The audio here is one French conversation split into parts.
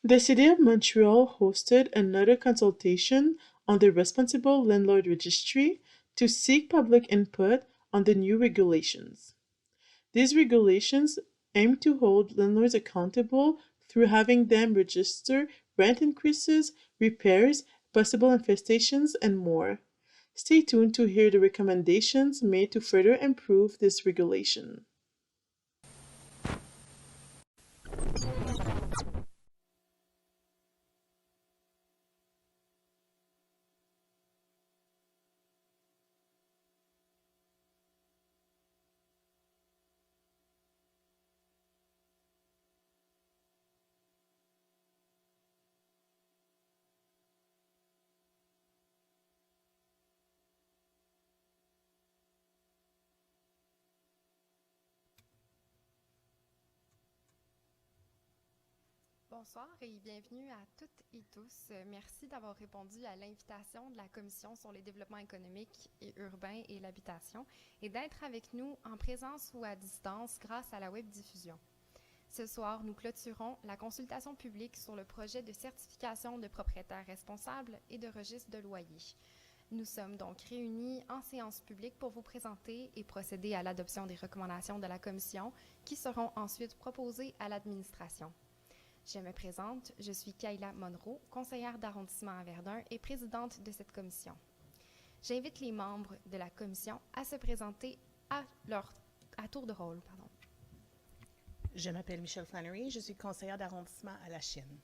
The City of Montreal hosted another consultation on the Responsible Landlord Registry to seek public input on the new regulations. These regulations aim to hold landlords accountable through having them register rent increases, repairs, possible infestations, and more. Stay tuned to hear the recommendations made to further improve this regulation. Bonsoir et bienvenue à toutes et tous. Merci d'avoir répondu à l'invitation de la Commission sur les développements économiques et urbains et l'habitation et d'être avec nous en présence ou à distance grâce à la web-diffusion. Ce soir, nous clôturons la consultation publique sur le projet de certification de propriétaires responsables et de registre de loyers. Nous sommes donc réunis en séance publique pour vous présenter et procéder à l'adoption des recommandations de la Commission qui seront ensuite proposées à l'administration. Je me présente, je suis Kayla Monroe, conseillère d'arrondissement à Verdun et présidente de cette commission. J'invite les membres de la commission à se présenter à tour de rôle. Je m'appelle Michelle Flannery, je suis conseillère d'arrondissement à La Chine.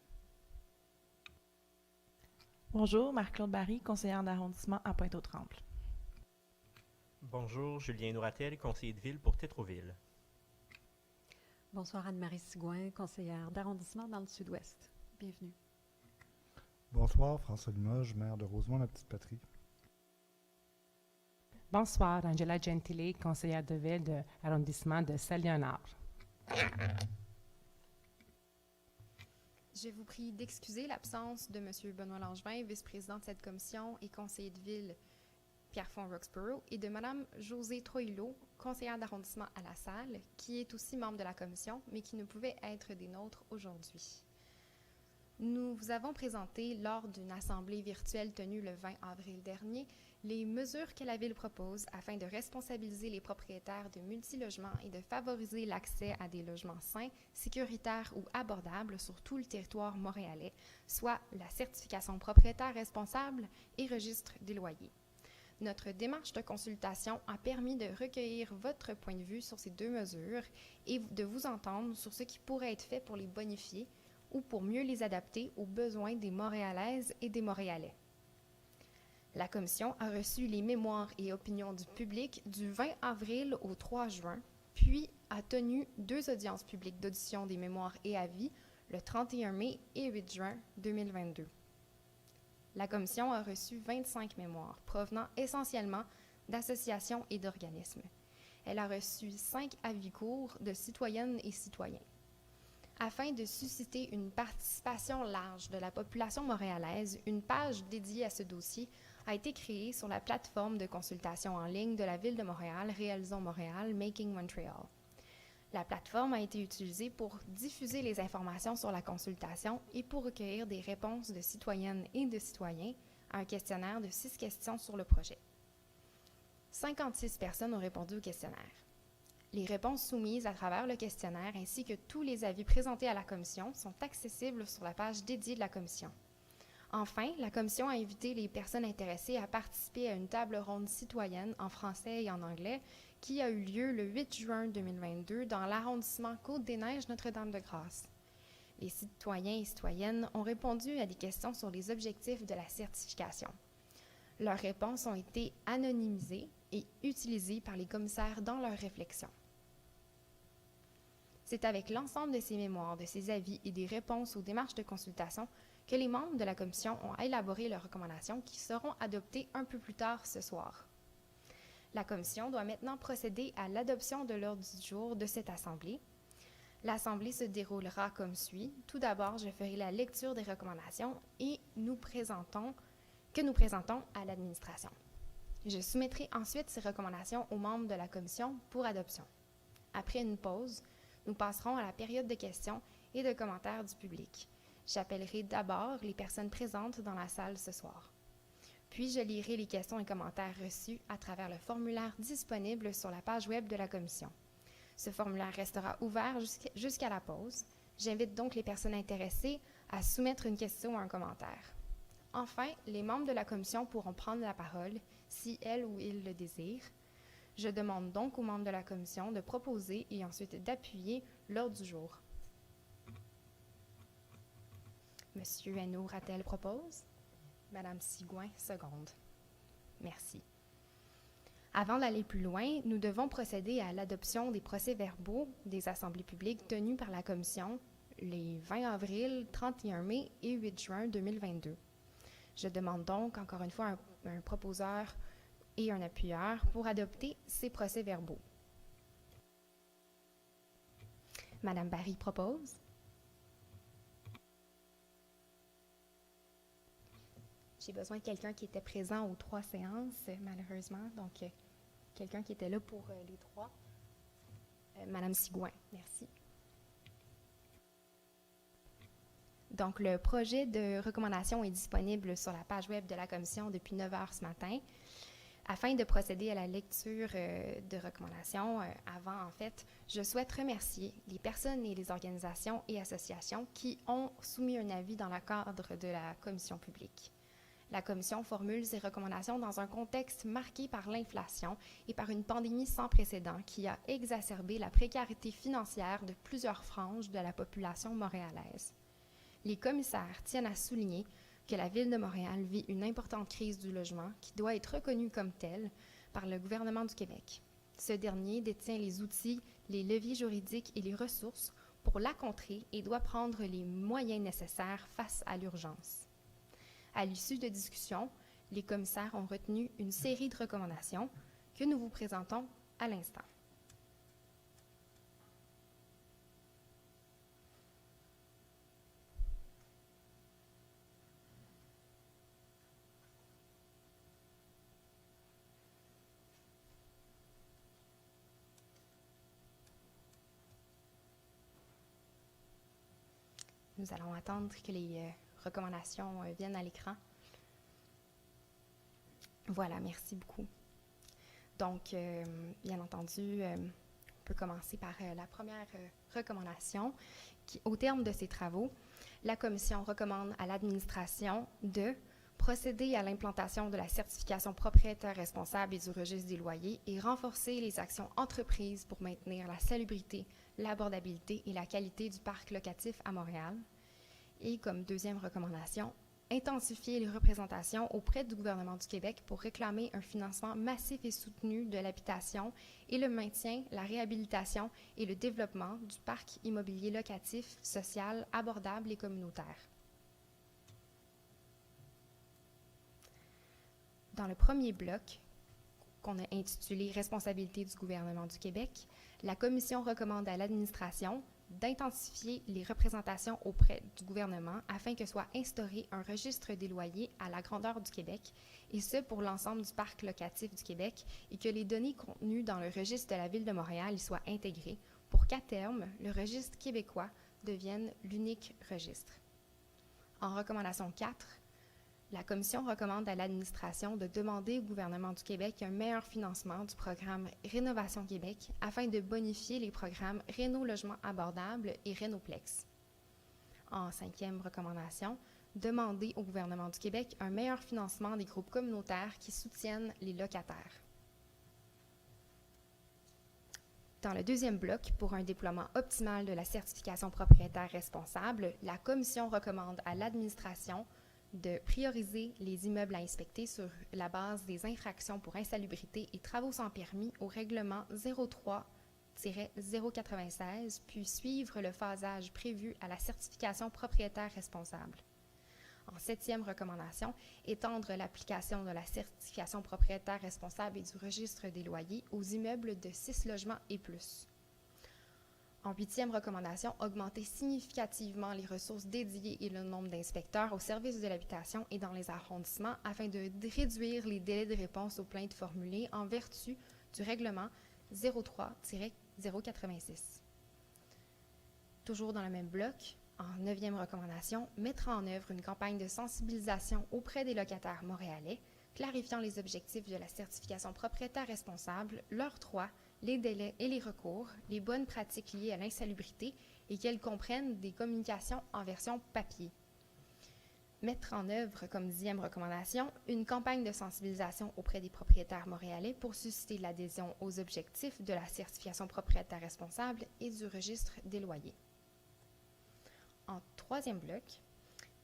Bonjour, Marc-Claude Barry, conseillère d'arrondissement à Pointe-aux-Trembles. Bonjour, Julien Nouratel, conseiller de ville pour Tétroville. Bonsoir, Anne-Marie Sigouin, conseillère d'arrondissement dans le Sud-Ouest. Bienvenue. Bonsoir, François Limoges, maire de Rosemont-la-Petite-Patrie. Bonsoir, Angela Gentile, conseillère de ville de l'arrondissement de Saint-Léonard. Je vous prie d'excuser l'absence de M. Benoît Langevin, vice-président de cette commission et conseiller de ville Pierrefonds Roxborough, et de Mme Josée Troilot, conseillère d'arrondissement à La Salle, qui est aussi membre de la commission, mais qui ne pouvait être des nôtres aujourd'hui. Nous vous avons présenté, lors d'une assemblée virtuelle tenue le 20 avril dernier, les mesures que la Ville propose afin de responsabiliser les propriétaires de multilogements et de favoriser l'accès à des logements sains, sécuritaires ou abordables sur tout le territoire montréalais, soit la certification propriétaire responsable et registre des loyers. Notre démarche de consultation a permis de recueillir votre point de vue sur ces deux mesures et de vous entendre sur ce qui pourrait être fait pour les bonifier ou pour mieux les adapter aux besoins des Montréalaises et des Montréalais. La Commission a reçu les mémoires et opinions du public du 20 avril au 3 juin, puis a tenu 2 audiences publiques d'audition des mémoires et avis le 31 mai et 8 juin 2022. La Commission a reçu 25 mémoires provenant essentiellement d'associations et d'organismes. Elle a reçu 5 avis courts de citoyennes et citoyens. Afin de susciter une participation large de la population montréalaise, une page dédiée à ce dossier a été créée sur la plateforme de consultation en ligne de la Ville de Montréal, Réalisons Montréal, Making Montreal. La plateforme a été utilisée pour diffuser les informations sur la consultation et pour recueillir des réponses de citoyennes et de citoyens à un questionnaire de 6 questions sur le projet. 56 personnes ont répondu au questionnaire. Les réponses soumises à travers le questionnaire ainsi que tous les avis présentés à la Commission sont accessibles sur la page dédiée de la Commission. Enfin, la Commission a invité les personnes intéressées à participer à une table ronde citoyenne en français et en anglais qui a eu lieu le 8 juin 2022 dans l'arrondissement Côte-des-Neiges Notre-Dame-de-Grâce. Les citoyens et citoyennes ont répondu à des questions sur les objectifs de la certification. Leurs réponses ont été anonymisées et utilisées par les commissaires dans leurs réflexions. C'est avec l'ensemble de ces mémoires, de ces avis et des réponses aux démarches de consultation que les membres de la Commission ont élaboré leurs recommandations qui seront adoptées un peu plus tard ce soir. La Commission doit maintenant procéder à l'adoption de l'ordre du jour de cette Assemblée. L'Assemblée se déroulera comme suit. Tout d'abord, je ferai la lecture des recommandations et nous présentons à l'administration. Je soumettrai ensuite ces recommandations aux membres de la Commission pour adoption. Après une pause, nous passerons à la période de questions et de commentaires du public. J'appellerai d'abord les personnes présentes dans la salle ce soir. Puis je lirai les questions et commentaires reçus à travers le formulaire disponible sur la page web de la commission. Ce formulaire restera ouvert jusqu'à la pause. J'invite donc les personnes intéressées à soumettre une question ou un commentaire. Enfin, les membres de la commission pourront prendre la parole si elles ou ils le désirent. Je demande donc aux membres de la commission de proposer et ensuite d'appuyer l'ordre du jour. Monsieur Hainaut Rattel propose. Madame Sigouin seconde. Merci. Avant d'aller plus loin, nous devons procéder à l'adoption des procès-verbaux des assemblées publiques tenues par la commission les 20 avril, 31 mai et 8 juin 2022. Je demande donc encore une fois un proposeur et un appuyeur pour adopter ces procès-verbaux. Madame Barry propose. J'ai besoin de quelqu'un qui était présent aux 3 séances, malheureusement. Donc, quelqu'un qui était là pour les 3. Madame Sigouin, merci. Donc, le projet de recommandation est disponible sur la page web de la commission depuis 9 heures ce matin. Afin de procéder à la lecture de recommandations, avant, en fait, je souhaite remercier les personnes et les organisations et associations qui ont soumis un avis dans le cadre de la commission publique. La commission formule ses recommandations dans un contexte marqué par l'inflation et par une pandémie sans précédent qui a exacerbé la précarité financière de plusieurs franges de la population montréalaise. Les commissaires tiennent à souligner que la Ville de Montréal vit une importante crise du logement qui doit être reconnue comme telle par le gouvernement du Québec. Ce dernier détient les outils, les leviers juridiques et les ressources pour la contrer et doit prendre les moyens nécessaires face à l'urgence. À l'issue de discussions, les commissaires ont retenu une série de recommandations que nous vous présentons à l'instant. Nous allons attendre que les recommandations viennent à l'écran. Voilà, merci beaucoup. Donc, bien entendu, on peut commencer par la première recommandation. Au terme de ces travaux, la Commission recommande à l'administration de procéder à l'implantation de la certification propriétaire responsable et du registre des loyers et renforcer les actions entreprises pour maintenir la salubrité, l'abordabilité et la qualité du parc locatif à Montréal. Et comme deuxième recommandation, intensifier les représentations auprès du gouvernement du Québec pour réclamer un financement massif et soutenu de l'habitation et le maintien, la réhabilitation et le développement du parc immobilier locatif, social, abordable et communautaire. Dans le premier bloc, qu'on a intitulé « Responsabilité du gouvernement du Québec », la Commission recommande à l'administration d'intensifier les représentations auprès du gouvernement afin que soit instauré un registre des loyers à la grandeur du Québec, et ce pour l'ensemble du parc locatif du Québec, et que les données contenues dans le registre de la Ville de Montréal y soient intégrées pour qu'à terme, le registre québécois devienne l'unique registre. En recommandation 4, la Commission recommande à l'administration de demander au gouvernement du Québec un meilleur financement du programme Rénovation Québec afin de bonifier les programmes Réno-Logement abordable et Rénoplex. En cinquième recommandation, demander au gouvernement du Québec un meilleur financement des groupes communautaires qui soutiennent les locataires. Dans le deuxième bloc, pour un déploiement optimal de la certification propriétaire responsable, la Commission recommande à l'administration de prioriser les immeubles à inspecter sur la base des infractions pour insalubrité et travaux sans permis au règlement 03-096, puis suivre le phasage prévu à la certification propriétaire responsable. En septième recommandation, étendre l'application de la certification propriétaire responsable et du registre des loyers aux immeubles de 6 logements et plus. En huitième recommandation, augmenter significativement les ressources dédiées et le nombre d'inspecteurs au service de l'habitation et dans les arrondissements afin de réduire les délais de réponse aux plaintes formulées en vertu du règlement 03-086. Toujours dans le même bloc, En 9e recommandation, mettre en œuvre une campagne de sensibilisation auprès des locataires montréalais, clarifiant les objectifs de la certification propriétaire responsable, leurs droits, les délais et les recours, les bonnes pratiques liées à l'insalubrité et qu'elles comprennent des communications en version papier. Mettre en œuvre, comme 10e recommandation, une campagne de sensibilisation auprès des propriétaires montréalais pour susciter l'adhésion aux objectifs de la certification propriétaire responsable et du registre des loyers. En 3e bloc,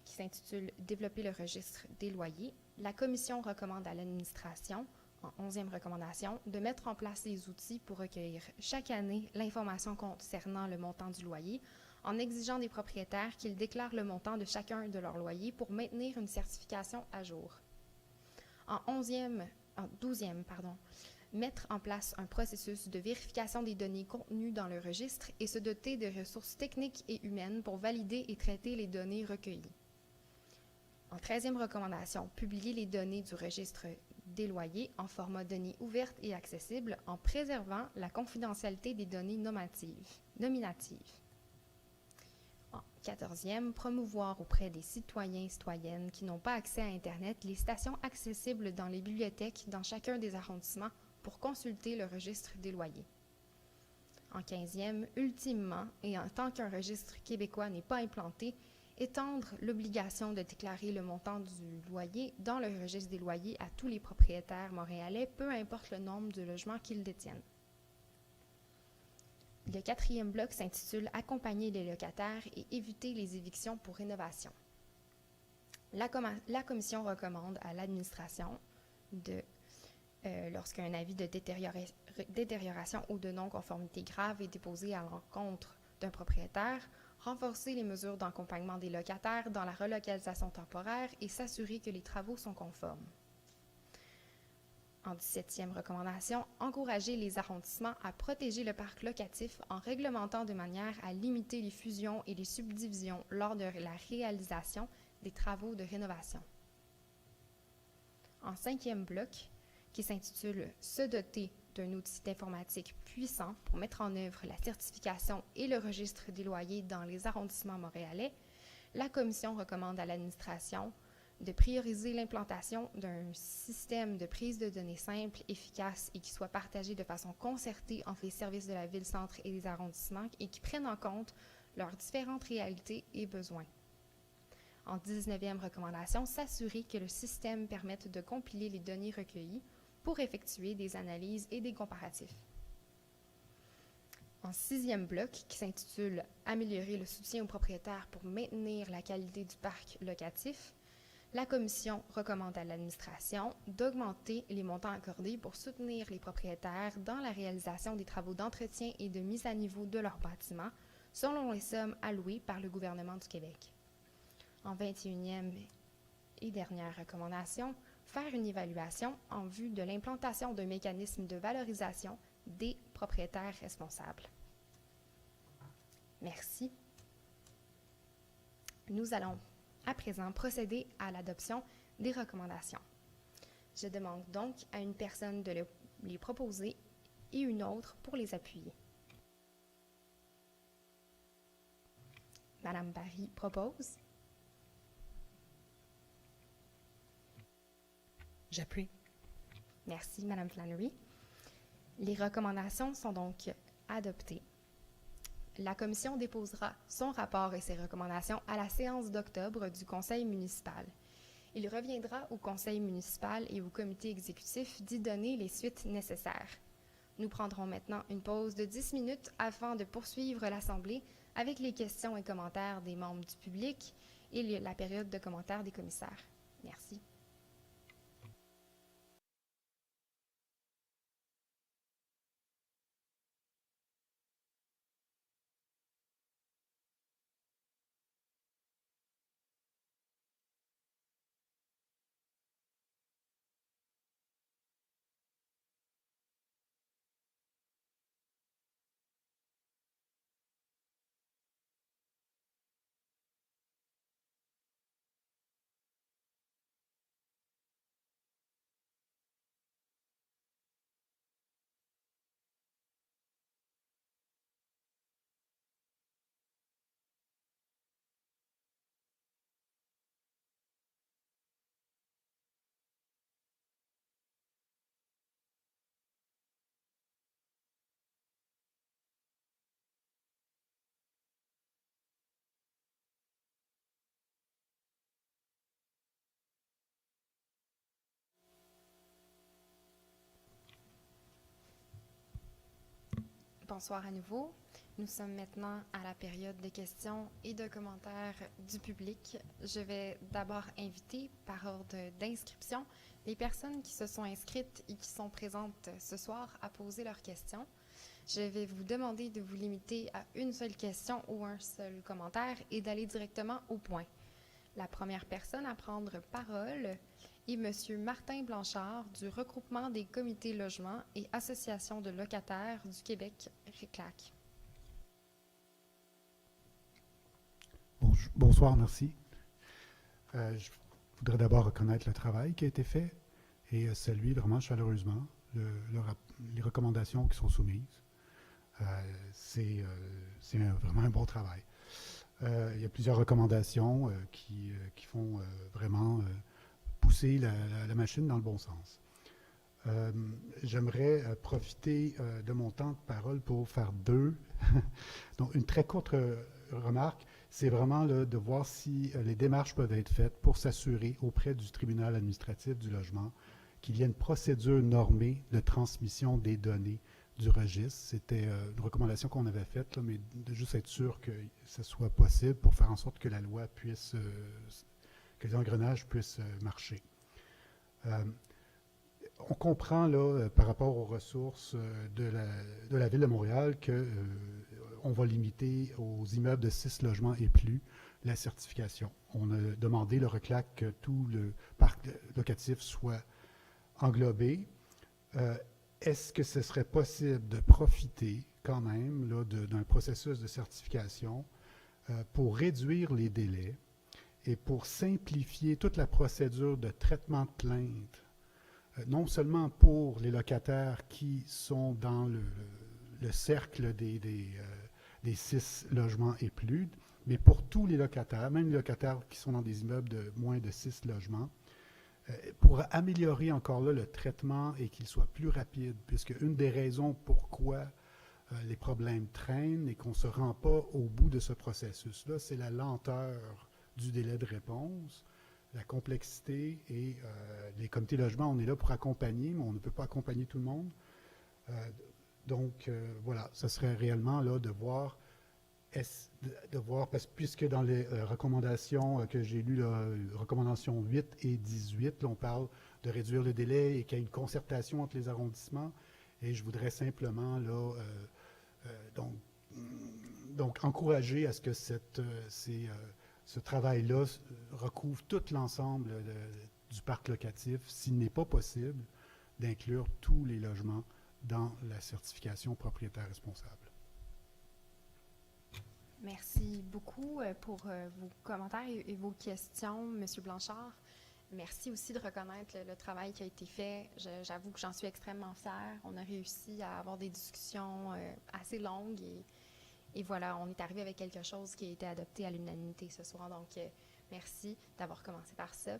qui s'intitule « Développer le registre des loyers », la Commission recommande à l'administration, en 11e recommandation, de mettre en place des outils pour recueillir chaque année l'information concernant le montant du loyer, en exigeant des propriétaires qu'ils déclarent le montant de chacun de leurs loyers pour maintenir une certification à jour. En 12e, mettre en place un processus de vérification des données contenues dans le registre et se doter de ressources techniques et humaines pour valider et traiter les données recueillies. En 13e recommandation, publier les données du registre des loyers en format données ouvertes et accessibles en préservant la confidentialité des données nominatives. En 14e, promouvoir auprès des citoyens et citoyennes qui n'ont pas accès à Internet les stations accessibles dans les bibliothèques dans chacun des arrondissements pour consulter le registre des loyers. En 15e, ultimement, et en tant qu'un registre québécois n'est pas implanté, étendre l'obligation de déclarer le montant du loyer dans le registre des loyers à tous les propriétaires montréalais, peu importe le nombre de logements qu'ils détiennent. Le 4e bloc s'intitule « Accompagner les locataires et éviter les évictions pour rénovation ». La Commission recommande à l'administration de, lorsqu'un avis de détérioration ou de non-conformité grave est déposé à l'encontre d'un propriétaire, renforcer les mesures d'accompagnement des locataires dans la relocalisation temporaire et s'assurer que les travaux sont conformes. En 17e recommandation, encourager les arrondissements à protéger le parc locatif en réglementant de manière à limiter les fusions et les subdivisions lors de la réalisation des travaux de rénovation. En 5e bloc, qui s'intitule « Se doter d'un outil informatique puissant pour mettre en œuvre la certification et le registre des loyers dans les arrondissements montréalais », la Commission recommande à l'administration de prioriser l'implantation d'un système de prise de données simple, efficace et qui soit partagé de façon concertée entre les services de la ville-centre et des arrondissements et qui prennent en compte leurs différentes réalités et besoins. En 19e recommandation, s'assurer que le système permette de compiler les données recueillies pour effectuer des analyses et des comparatifs. En 6e bloc, qui s'intitule « Améliorer le soutien aux propriétaires pour maintenir la qualité du parc locatif », la Commission recommande à l'administration d'augmenter les montants accordés pour soutenir les propriétaires dans la réalisation des travaux d'entretien et de mise à niveau de leurs bâtiments, selon les sommes allouées par le gouvernement du Québec. En 21e et dernière recommandation, faire une évaluation en vue de l'implantation d'un mécanisme de valorisation des propriétaires responsables. Merci. Nous allons à présent procéder à l'adoption des recommandations. Je demande donc à une personne de les proposer et une autre pour les appuyer. Madame Barry propose. J'appuie. Merci, Madame Flannery. Les recommandations sont donc adoptées. La Commission déposera son rapport et ses recommandations à la séance d'octobre du Conseil municipal. Il reviendra au Conseil municipal et au comité exécutif d'y donner les suites nécessaires. Nous prendrons maintenant une pause de 10 minutes afin de poursuivre l'Assemblée avec les questions et commentaires des membres du public et la période de commentaires des commissaires. Merci. Bonsoir à nouveau. Nous sommes maintenant à la période de questions et de commentaires du public. Je vais d'abord inviter, par ordre d'inscription, les personnes qui se sont inscrites et qui sont présentes ce soir à poser leurs questions. Je vais vous demander de vous limiter à une seule question ou un seul commentaire et d'aller directement au point. La première personne à prendre parole est M. Martin Blanchard du regroupement des comités logements et associations de locataires du Québec, RECLAC. Bonsoir, merci. Je voudrais d'abord reconnaître le travail qui a été fait et saluer vraiment chaleureusement les recommandations qui sont soumises. C'est vraiment un bon travail. Il y a plusieurs recommandations qui font vraiment pousser la machine dans le bon sens. J'aimerais profiter de mon temps de parole pour faire donc une très courte remarque. C'est vraiment là, de voir si les démarches peuvent être faites pour s'assurer auprès du tribunal administratif du logement qu'il y ait une procédure normée de transmission des données du registre. C'était une recommandation qu'on avait faite, là, mais de juste être sûr que ce soit possible pour faire en sorte que la loi puisse, que les engrenages puissent marcher. On comprend là, par rapport aux ressources de la Ville de Montréal qu'on va limiter aux immeubles de 6 logements et plus la certification. On a demandé le RECLAC que tout le parc locatif soit englobé. Est-ce que ce serait possible de profiter quand même là, d'un processus de certification pour réduire les délais et pour simplifier toute la procédure de traitement de plainte, non seulement pour les locataires qui sont dans le cercle des 6 logements et plus, mais pour tous les locataires, même les locataires qui sont dans des immeubles de moins de 6 logements, pour améliorer encore là le traitement et qu'il soit plus rapide, puisque une des raisons pourquoi les problèmes traînent et qu'on ne se rend pas au bout de ce processus-là, c'est la lenteur du délai de réponse, la complexité et les comités logements, on est là pour accompagner, mais on ne peut pas accompagner tout le monde. Donc, voilà, ce serait réellement là de voir, parce que puisque dans les recommandations que j'ai lues, recommandations 8 et 18, là, on parle de réduire le délai et qu'il y ait une concertation entre les arrondissements. Et je voudrais simplement là, donc encourager à ce que ce travail-là recouvre tout l'ensemble du parc locatif, s'il n'est pas possible d'inclure tous les logements dans la certification propriétaire responsable. Merci beaucoup pour vos commentaires et vos questions, M. Blanchard. Merci aussi de reconnaître le travail qui a été fait. J'avoue que j'en suis extrêmement fière. On a réussi à avoir des discussions assez longues et voilà, on est arrivé avec quelque chose qui a été adopté à l'unanimité ce soir. Donc, merci d'avoir commencé par ça.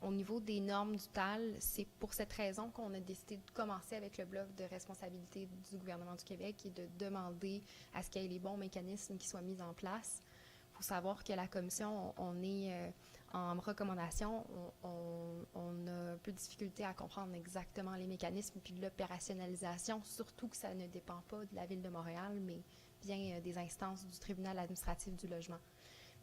Au niveau des normes du TAL, c'est pour cette raison qu'on a décidé de commencer avec le bloc de responsabilité du gouvernement du Québec et de demander à ce qu'il y ait les bons mécanismes qui soient mis en place. Il faut savoir que la commission, on est en recommandation, on a un peu de difficulté à comprendre exactement les mécanismes puis de l'opérationnalisation, surtout que ça ne dépend pas de la Ville de Montréal, mais bien des instances du tribunal administratif du logement.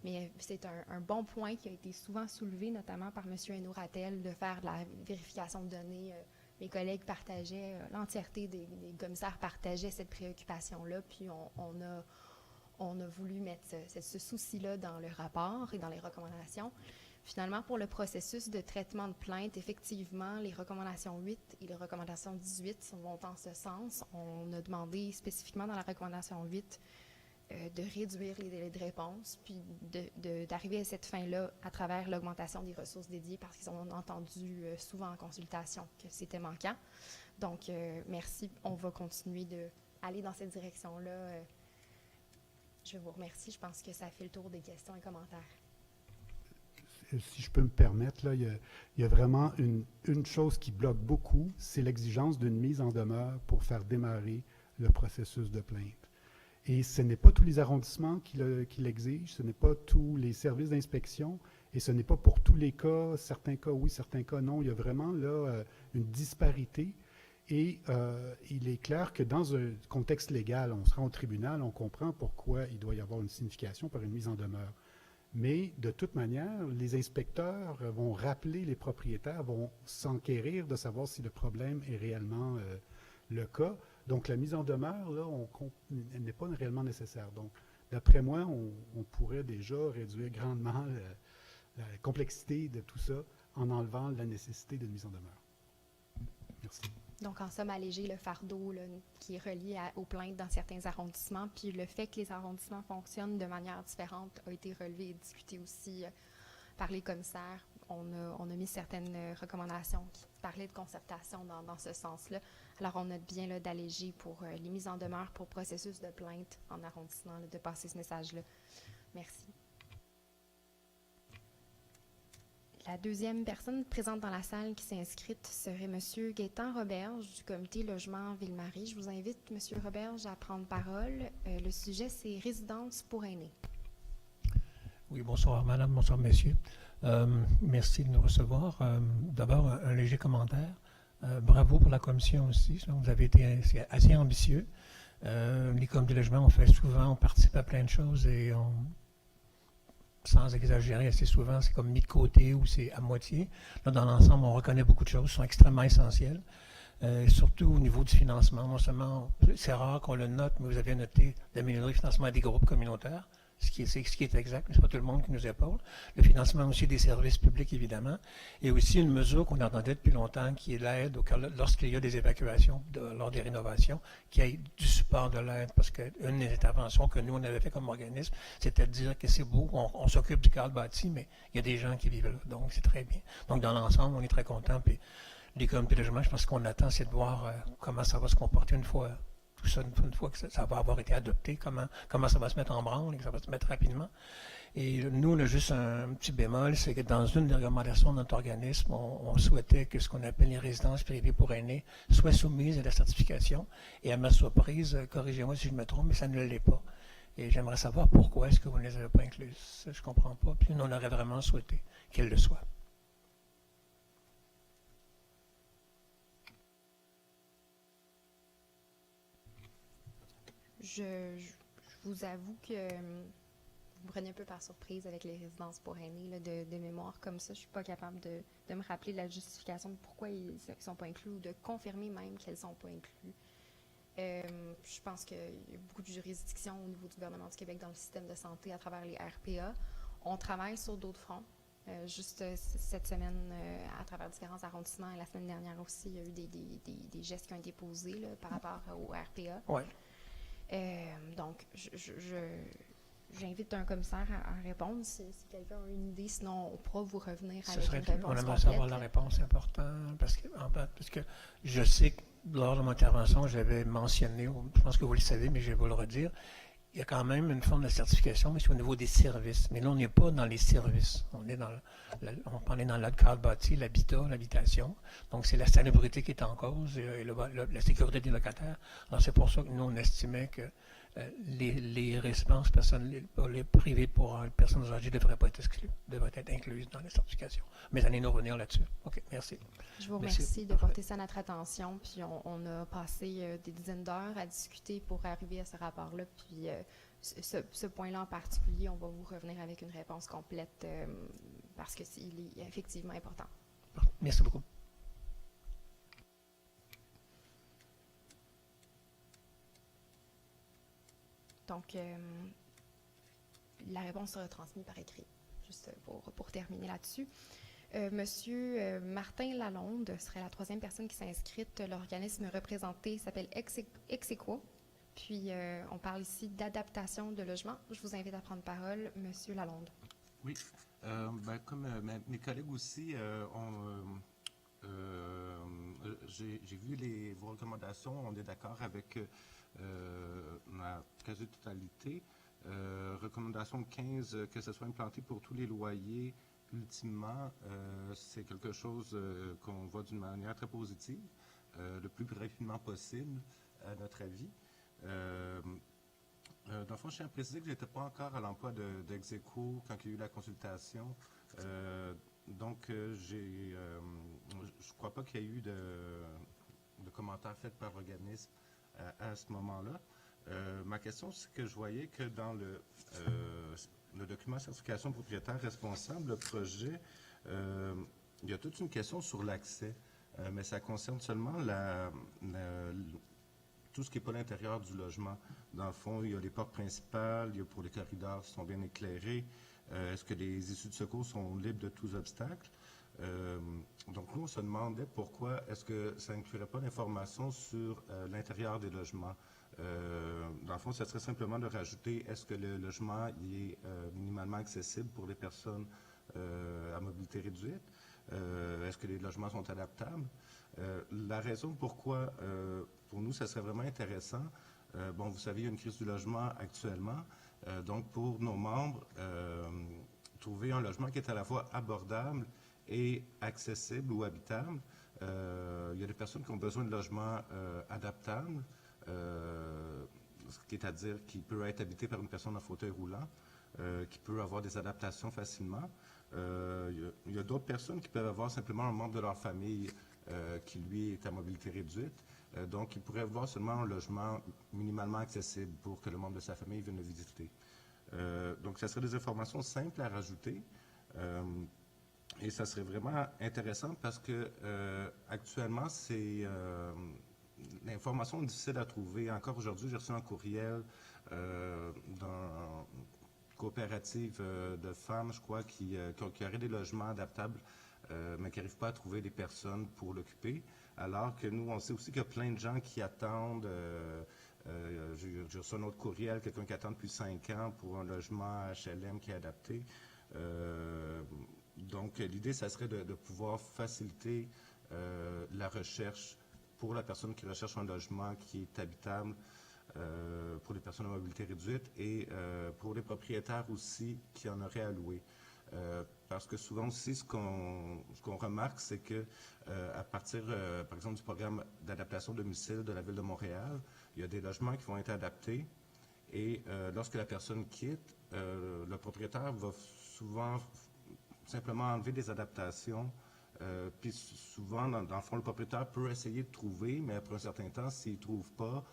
Mais c'est un bon point qui a été souvent soulevé, notamment par M. Hénault-Rattel, de faire de la vérification de données. Mes collègues partageaient, l'entièreté des commissaires partageaient cette préoccupation-là, puis on a voulu mettre ce souci-là dans le rapport et dans les recommandations. Finalement, pour le processus de traitement de plainte, effectivement, les recommandations 8 et les recommandations 18 vont en ce sens. On a demandé spécifiquement dans la recommandation 8 de réduire les délais de réponse, puis d'arriver à cette fin-là à travers l'augmentation des ressources dédiées, parce qu'ils ont entendu souvent en consultation que c'était manquant. Donc, merci. On va continuer d'aller dans cette direction-là. Je vous remercie. Je pense que ça fait le tour des questions et commentaires. Si je peux me permettre, là, il y a vraiment une chose qui bloque beaucoup, c'est l'exigence d'une mise en demeure pour faire démarrer le processus de plainte. Et ce n'est pas tous les arrondissements qui l'exigent, ce n'est pas tous les services d'inspection, et ce n'est pas pour tous les cas, certains cas oui, certains cas non. Il y a vraiment là une disparité. Et il est clair que dans un contexte légal, on se rend au tribunal, on comprend pourquoi il doit y avoir une signification par une mise en demeure. Mais de toute manière, les inspecteurs vont rappeler les propriétaires, vont s'enquérir de savoir si le problème est réellement le cas. Donc la mise en demeure, là, elle n'est pas réellement nécessaire. Donc, d'après moi, on pourrait déjà réduire grandement la complexité de tout ça en enlevant la nécessité d'une mise en demeure. Merci. Donc, en somme, alléger le fardeau là, qui est relié aux plaintes dans certains arrondissements. Puis le fait que les arrondissements fonctionnent de manière différente a été relevé et discuté aussi par les commissaires. On a mis certaines recommandations qui parlaient de concertation dans ce sens-là. Alors, on note bien là, d'alléger pour les mises en demeure pour processus de plainte en arrondissement, là, de passer ce message-là. Merci. La deuxième personne présente dans la salle qui s'est inscrite serait M. Gaétan Roberge du comité Logement Ville-Marie. Je vous invite, M. Roberge, à prendre parole. Le sujet, c'est résidence pour aînés. Oui, bonsoir, madame, bonsoir, messieurs. Merci de nous recevoir. D'abord, un léger commentaire. Bravo pour la commission aussi. Vous avez été assez ambitieux. Les comités de logement, on participe à plein de choses et sans exagérer, assez souvent, c'est comme mis de côté ou c'est à moitié. Là, dans l'ensemble, on reconnaît beaucoup de choses qui sont extrêmement essentielles. Surtout au niveau du financement. Non seulement, c'est rare qu'on le note, mais vous avez noté d'améliorer le financement des groupes communautaires, ce qui est exact, mais ce n'est pas tout le monde qui nous épaule. Le financement aussi des services publics, évidemment. Et aussi une mesure qu'on attendait depuis longtemps, qui est l'aide lorsqu'il y a des évacuations lors des rénovations, qu'il y ait du support de l'aide. Parce qu'une des interventions que nous, on avait fait comme organisme, c'était de dire que c'est beau, on s'occupe du cadre bâti, mais il y a des gens qui vivent là. Donc, c'est très bien. Donc, dans l'ensemble, on est très contents. Puis, les comités de logement, je pense qu'on attend, c'est de voir comment ça va se comporter une fois tout ça, une fois que ça va avoir été adopté, comment ça va se mettre en branle et que ça va se mettre rapidement. Et nous, on a juste un petit bémol, c'est que dans une des recommandations de notre organisme, on souhaitait que ce qu'on appelle les résidences privées pour aînés soient soumises à la certification. Et à ma surprise, corrigez-moi si je me trompe, mais ça ne l'est pas. Et j'aimerais savoir pourquoi est-ce que vous ne les avez pas incluses. Ça, je ne comprends pas. Puis nous, on aurait vraiment souhaité qu'elles le soient. Je vous avoue que vous me prenez un peu par surprise avec les résidences pour aînés là, de mémoire comme ça. Je ne suis pas capable de me rappeler la justification de pourquoi ils ne sont pas inclus ou de confirmer même qu'elles ne sont pas inclus. Je pense qu'il y a beaucoup de juridictions au niveau du gouvernement du Québec dans le système de santé à travers les RPA. On travaille sur d'autres fronts. Juste cette semaine, à travers différents arrondissements, et la semaine dernière aussi, il y a eu des gestes qui ont été posés là, par rapport au RPA. Ouais. Donc, j'invite un commissaire à répondre si quelqu'un a une idée. Sinon, on pourra vous revenir avec une réponse on aimerait complète. savoir la réponse, c'est important. Parce que je sais que lors de mon intervention, j'avais mentionné, je pense que vous le savez, mais je vais vous le redire, il y a quand même une forme de certification, mais c'est au niveau des services. Mais là, on n'est pas dans les services. On est dans le cadre bâti, l'habitation. Donc, c'est la salubrité qui est en cause et la sécurité des locataires. Alors, c'est pour ça que nous, on estimait que les résidences les privées pour les personnes âgées ne devraient pas être exclues, devraient être incluses dans la certification. Mais allez-nous revenir là-dessus. OK, merci. Je vous remercie de porter ça à notre attention. Puis, on a passé des dizaines d'heures à discuter pour arriver à ce rapport-là. Puis, ce point-là en particulier, on va vous revenir avec une réponse complète parce que il est effectivement important. Merci beaucoup. Donc, la réponse sera transmise par écrit, juste pour terminer là-dessus. Monsieur Martin Lalonde serait la troisième personne qui s'est inscrite. L'organisme représenté s'appelle Exequo. Puis, on parle ici d'adaptation de logement. Je vous invite à prendre parole, Monsieur Lalonde. Oui. Comme mes collègues aussi, j'ai vu vos recommandations. On est d'accord avec la quasi-totalité. Recommandation 15, que ce soit implanté pour tous les loyers. Ultimement, c'est quelque chose qu'on voit d'une manière très positive, le plus rapidement possible, à notre avis. Dans le fond, je tiens à préciser que je n'étais pas encore à l'emploi d'Exequo quand il y a eu la consultation. Donc, je ne crois pas qu'il y ait eu le commentaire fait par l'organisme à ce moment-là. Ma question, c'est que je voyais que dans le document certification propriétaire responsable, le projet, il y a toute une question sur l'accès, mais ça concerne seulement tout ce qui n'est pas l'intérieur du logement. Dans le fond, il y a les portes principales, il y a pour les corridors qui sont bien éclairés. Est-ce que les issues de secours sont libres de tous obstacles? Donc, nous, on se demandait pourquoi est-ce que ça n'inclurait pas l'information sur l'intérieur des logements. Dans le fond, ça serait simplement de rajouter est-ce que le logement il est minimalement accessible pour les personnes à mobilité réduite? Est-ce que les logements sont adaptables? La raison pourquoi, pour nous, ça serait vraiment intéressant, bon, vous savez, il y a une crise du logement actuellement, donc pour nos membres, trouver un logement qui est à la fois abordable et accessible ou habitable. Il y a des personnes qui ont besoin de logements adaptables, c'est-à-dire qui peut être habité par une personne en fauteuil roulant, qui peut avoir des adaptations facilement. Il y a d'autres personnes qui peuvent avoir simplement un membre de leur famille qui, lui, est à mobilité réduite. Donc, il pourrait avoir seulement un logement minimalement accessible pour que le membre de sa famille vienne le visiter. Donc, ça serait des informations simples à rajouter. Et ça serait vraiment intéressant parce que actuellement, c'est l'information est difficile à trouver. Encore aujourd'hui, j'ai reçu un courriel d'un coopérative de femmes, je crois, qui aurait des logements adaptables, mais qui n'arrivent pas à trouver des personnes pour l'occuper. Alors que nous, on sait aussi qu'il y a plein de gens qui attendent. J'ai reçu un autre courriel, quelqu'un qui attend depuis 5 ans pour un logement HLM qui est adapté. Donc, l'idée, ça serait de pouvoir faciliter la recherche pour la personne qui recherche un logement qui est habitable, pour les personnes à mobilité réduite et pour les propriétaires aussi qui en auraient à louer. Parce que souvent aussi, ce qu'on remarque, c'est que à partir, par exemple, du programme d'adaptation domicile de la Ville de Montréal, il y a des logements qui vont être adaptés et lorsque la personne quitte, le propriétaire va souvent simplement enlever des adaptations. Puis souvent, dans le fond, le propriétaire peut essayer de trouver, mais après un certain temps, s'il ne trouve pas,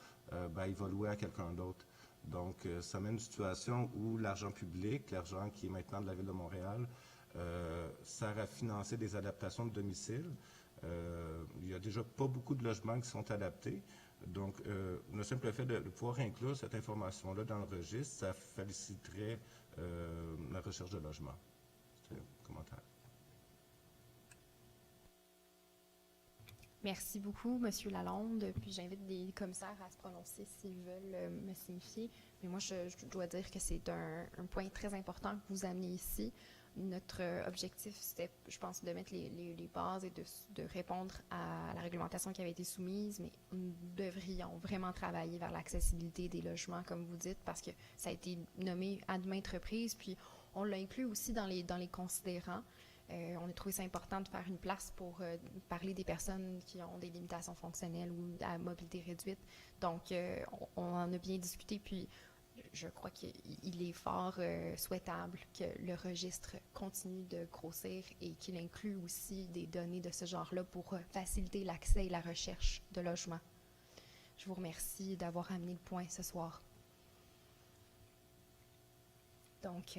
il va louer à quelqu'un d'autre. Donc, ça mène une situation où l'argent public, l'argent qui est maintenant de la Ville de Montréal, sert à financer des adaptations de domicile. Il n'y a déjà pas beaucoup de logements qui sont adaptés. Donc, le simple fait de pouvoir inclure cette information-là dans le registre, ça faciliterait la recherche de logement. C'est un commentaire. Merci beaucoup, M. Lalonde. Puis j'invite les commissaires à se prononcer s'ils veulent me signifier. Mais moi, je dois dire que c'est un point très important que vous amenez ici. Notre objectif, c'était, je pense, de mettre les bases et de répondre à la réglementation qui avait été soumise, mais nous devrions vraiment travailler vers l'accessibilité des logements, comme vous dites, parce que ça a été nommé à de maintes reprises, puis on l'a inclus aussi dans les considérants. On a trouvé ça important de faire une place pour parler des personnes qui ont des limitations fonctionnelles ou à mobilité réduite. Donc, on en a bien discuté, puis je crois qu'il est fort souhaitable que le registre continue de grossir et qu'il inclue aussi des données de ce genre-là pour faciliter l'accès et la recherche de logements. Je vous remercie d'avoir amené le point ce soir. Donc,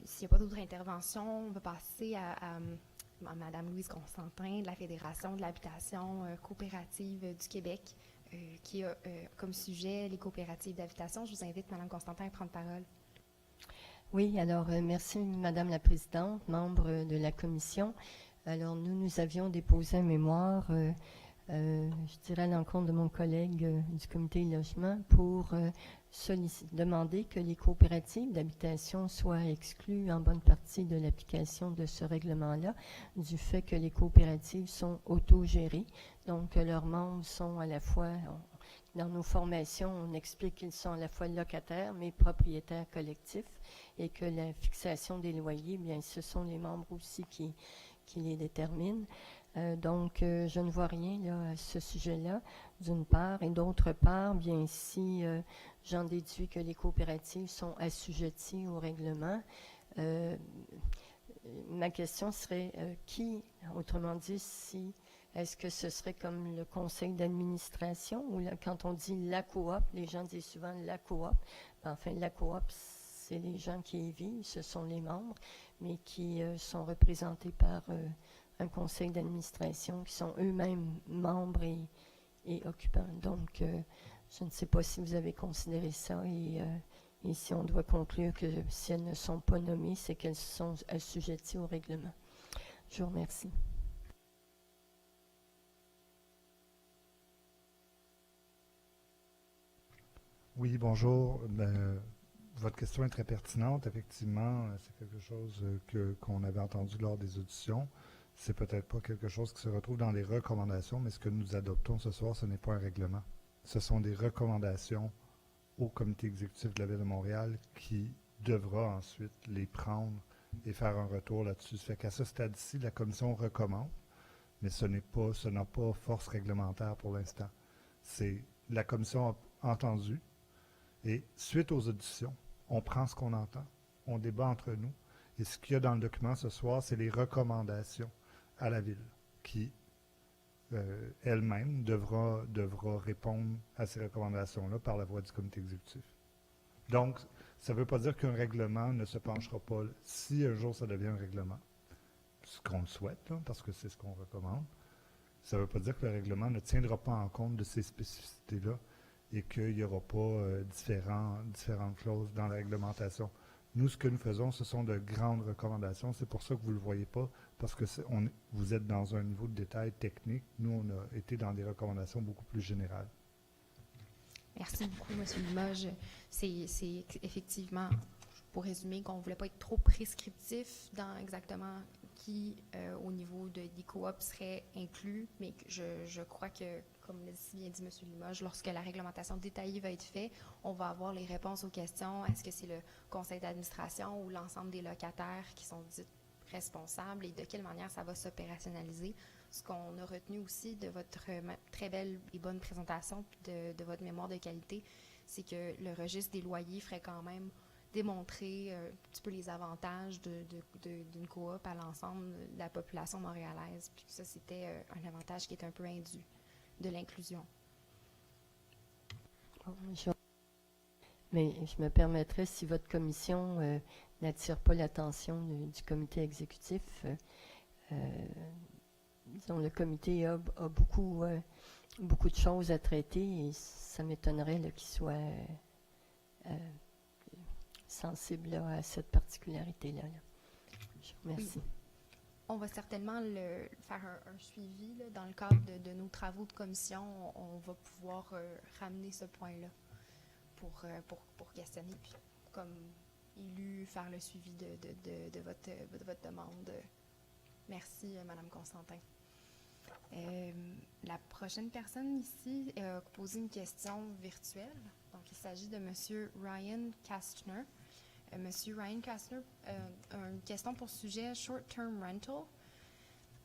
s'il n'y a pas d'autres interventions, on va passer à Mme Louise Constantin de la Fédération de l'habitation coopérative du Québec, qui a comme sujet les coopératives d'habitation. Je vous invite, Mme Constantin, à prendre parole. Oui, alors merci, Madame la Présidente, membre de la Commission. Alors, nous avions déposé un mémoire, je dirais à l'encontre de mon collègue du Comité logement, pour demander que les coopératives d'habitation soient exclues en bonne partie de l'application de ce règlement-là, du fait que les coopératives sont autogérées, donc leurs membres sont à la fois, dans nos formations, on explique qu'ils sont à la fois locataires, mais propriétaires collectifs, et que la fixation des loyers, bien, ce sont les membres aussi qui les déterminent. Donc, je ne vois rien là, à ce sujet-là, d'une part. Et d'autre part, bien, si j'en déduis que les coopératives sont assujetties au règlement, ma question serait qui, autrement dit, si est-ce que ce serait comme le conseil d'administration ou quand on dit la coop, les gens disent souvent la coop. Enfin, la coop, c'est les gens qui y vivent, ce sont les membres, mais qui sont représentés par un conseil d'administration qui sont eux-mêmes membres et occupants. Donc, je ne sais pas si vous avez considéré ça et si on doit conclure que si elles ne sont pas nommées, c'est qu'elles sont assujetties au règlement. Je vous remercie. Oui, bonjour. Votre question est très pertinente. Effectivement, c'est quelque chose qu'on avait entendu lors des auditions. C'est peut-être pas quelque chose qui se retrouve dans les recommandations, mais ce que nous adoptons ce soir, ce n'est pas un règlement. Ce sont des recommandations au comité exécutif de la Ville de Montréal qui devra ensuite les prendre et faire un retour là-dessus. Ça fait qu'à ce stade-ci, la commission recommande, mais ça n'a pas force réglementaire pour l'instant. La commission a entendu et suite aux auditions, on prend ce qu'on entend, on débat entre nous et ce qu'il y a dans le document ce soir, c'est les recommandations à la Ville qui elle-même devra répondre à ces recommandations-là par la voie du comité exécutif. Donc, ça ne veut pas dire qu'un règlement ne se penchera pas. Si un jour ça devient un règlement, ce qu'on le souhaite, là, parce que c'est ce qu'on recommande, ça ne veut pas dire que le règlement ne tiendra pas en compte de ces spécificités-là et qu'il n'y aura pas différentes clauses dans la réglementation. Nous, ce que nous faisons, ce sont de grandes recommandations. C'est pour ça que vous ne le voyez pas, parce que vous êtes dans un niveau de détail technique. Nous, on a été dans des recommandations beaucoup plus générales. Merci beaucoup, M. Limoges. C'est effectivement, pour résumer, qu'on ne voulait pas être trop prescriptif dans exactement qui, au niveau des coops, serait inclus, mais que je crois que, comme l'a si bien dit M. Limoges, lorsque la réglementation détaillée va être faite, on va avoir les réponses aux questions. Est-ce que c'est le conseil d'administration ou l'ensemble des locataires qui sont dits responsables et de quelle manière ça va s'opérationnaliser? Ce qu'on a retenu aussi de votre très belle et bonne présentation de votre mémoire de qualité, c'est que le registre des loyers ferait quand même démontrer un petit peu les avantages d'une coop à l'ensemble de la population montréalaise. Puis ça, c'était un avantage qui est un peu indu de l'inclusion. Mais je me permettrais, si votre commission n'attire pas l'attention du comité exécutif, disons, le comité a beaucoup de choses à traiter et ça m'étonnerait qu'il soit sensible à cette particularité-là. Je vous remercie. Oui. On va certainement faire un suivi là, dans le cadre de nos travaux de commission. On va pouvoir ramener ce point-là pour questionner, puis comme élu, faire le suivi de votre demande. Merci, Mme Constantin. La prochaine personne ici a posé une question virtuelle. Donc, il s'agit de M. Ryan Kastner. M. Ryan Kastner a une question pour sujet short-term rental.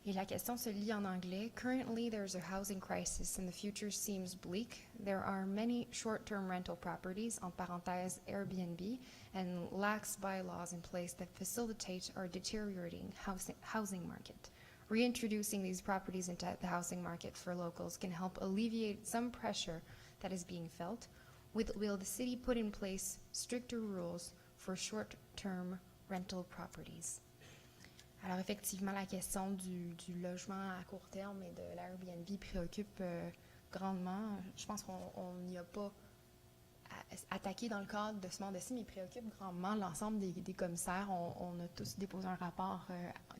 Et la question se lit en anglais. Currently, there's a housing crisis and the future seems bleak. There are many short-term rental properties, en parenthèse Airbnb, and lax bylaws in place that facilitate our deteriorating housing market. Reintroducing these properties into the housing market for locals can help alleviate some pressure that is being felt. Will the city put in place stricter rules for short-term rental properties? Alors effectivement, la question du logement à court terme et de l'Airbnb préoccupe grandement. Je pense qu'on n'y a pas attaqué dans le cadre de ce mandat-ci, mais il préoccupe grandement l'ensemble des commissaires. On a tous déposé un rapport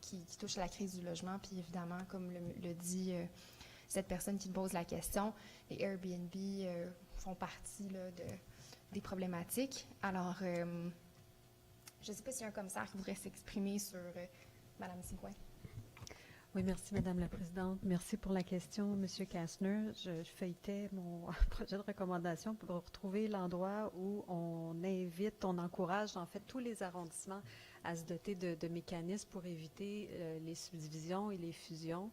qui touche à la crise du logement, puis évidemment, comme le dit cette personne qui me pose la question, les Airbnb font partie là, des problématiques. Alors, je ne sais pas s'il y a un commissaire qui voudrait s'exprimer sur Mme Sigouin. Oui, merci, Madame la Présidente. Merci pour la question, Monsieur Kastner. Je feuilletais mon projet de recommandation pour retrouver l'endroit où on invite, on encourage en fait tous les arrondissements à se doter de mécanismes pour éviter les subdivisions et les fusions.